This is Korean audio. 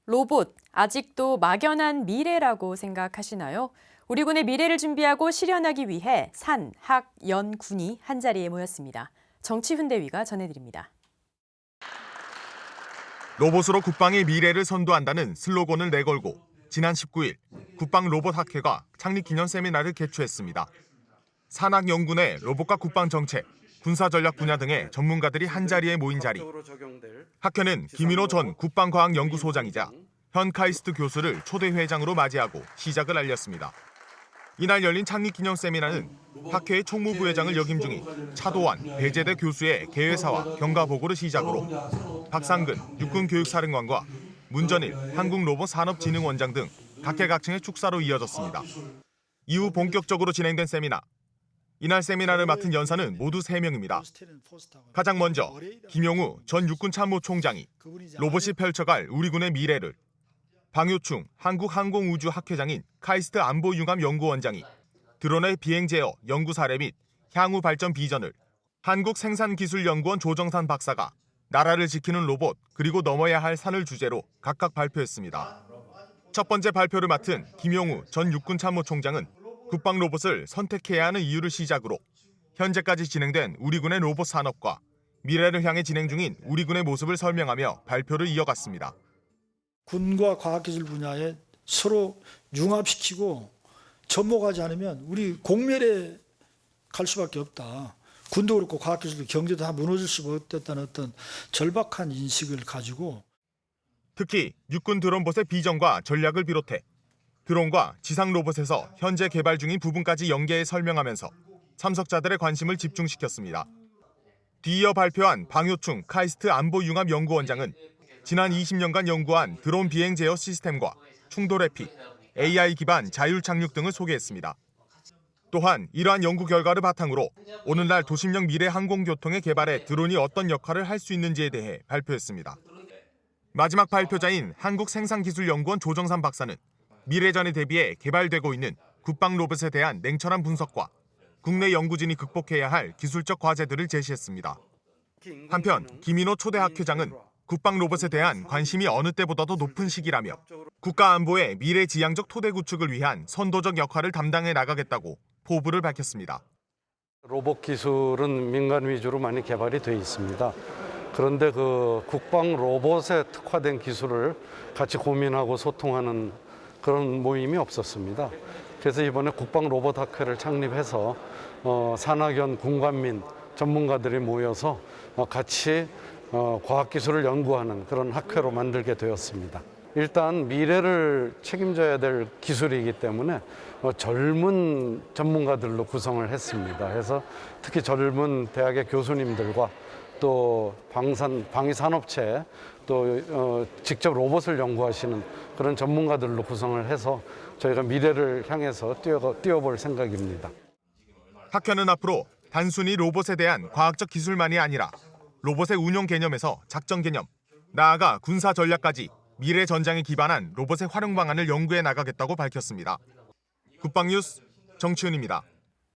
로봇, 아직도 막연한 미래라고 생각하시나요? 우리 군의 미래를 준비하고 실현하기 위해 산, 학, 연, 군이 한자리에 모였습니다. 정치훈대위가 전해드립니다. 로봇으로 국방의 미래를 선도한다는 슬로건을 내걸고 지난 19일 국방 로봇 학회가 창립 기념 세미나를 개최했습니다. 산학연구내 로봇과 국방 정책, 군사전략 분야 등의 전문가들이 한자리에 모인 자리. 학회는 김인호 전 국방과학연구소장이자 현 카이스트 교수를 초대 회장으로 맞이하고 시작을 알렸습니다. 이날 열린 창립 기념 세미나는 학회의 총무부회장을 역임 중인 차도환 배제대 교수의 개회사와 경과 보고를 시작으로 박상근 육군교육사령관과 문전일 한국로봇산업진흥원장 등 각계각층의 축사로 이어졌습니다. 이후 본격적으로 진행된 세미나. 이날 세미나를 맡은 연사는 모두 3명입니다. 가장 먼저 김용우 전 육군참모총장이 로봇이 펼쳐갈 우리 군의 미래를, 방효충 한국항공우주학회장인 카이스트 안보융합연구원장이 드론의 비행 제어 연구 사례 및 향후 발전 비전을, 한국생산기술연구원 조정산 박사가 나라를 지키는 로봇 그리고 넘어야 할 산을 주제로 각각 발표했습니다. 첫 번째 발표를 맡은 김용우 전 육군참모총장은 국방 로봇을 선택해야 하는 이유를 시작으로 현재까지 진행된 우리 군의 로봇 산업과 미래를 향해 진행 중인 우리 군의 모습을 설명하며 발표를 이어갔습니다. 군과 과학기술 분야에 서로 융합시키고 접목하지 않으면 우리 공멸에 갈 수밖에 없다. 군도 그렇고 과학기술도 경제도 다 무너질 수밖에 없다는 어떤 절박한 인식을 가지고 특히 육군 드론봇의 비전과 전략을 비롯해 드론과 지상 로봇에서 현재 개발 중인 부분까지 연계해 설명하면서 참석자들의 관심을 집중시켰습니다. 뒤이어 발표한 방효충 카이스트 안보융합연구원장은 지난 20년간 연구한 드론 비행 제어 시스템과 충돌 회피, AI 기반 자율 착륙 등을 소개했습니다. 또한 이러한 연구 결과를 바탕으로 오늘날 도심형 미래 항공교통의 개발에 드론이 어떤 역할을 할 수 있는지에 대해 발표했습니다. 마지막 발표자인 한국생산기술연구원 조정산 박사는 미래전에 대비해 개발되고 있는 국방 로봇에 대한 냉철한 분석과 국내 연구진이 극복해야 할 기술적 과제들을 제시했습니다. 한편 김인호 초대 학회장은 국방 로봇에 대한 관심이 어느 때보다도 높은 시기라며 국가 안보의 미래지향적 토대 구축을 위한 선도적 역할을 담당해 나가겠다고 포부를 밝혔습니다. 로봇 기술은 민간 위주로 많이 개발이 돼 있습니다. 그런데 그 국방 로봇에 특화된 기술을 같이 고민하고 소통하는 그런 모임이 없었습니다. 그래서 이번에 국방 로봇 학회를 창립해서 산학연 군관민 전문가들이 모여서 같이 과학기술을 연구하는 그런 학회로 만들게 되었습니다. 일단 미래를 책임져야 될 기술이기 때문에 젊은 전문가들로 구성을 했습니다. 그래서 특히 젊은 대학의 교수님들과 또 방위산업체 또 직접 로봇을 연구하시는 그런 전문가들로 구성을 해서 저희가 미래를 향해서 뛰어볼 생각입니다. 학회는 앞으로 단순히 로봇에 대한 과학적 기술만이 아니라 로봇의 운용 개념에서 작전 개념, 나아가 군사 전략까지 미래 전장에 기반한 로봇의 활용 방안을 연구해 나가겠다고 밝혔습니다. 국방뉴스 정치훈입니다.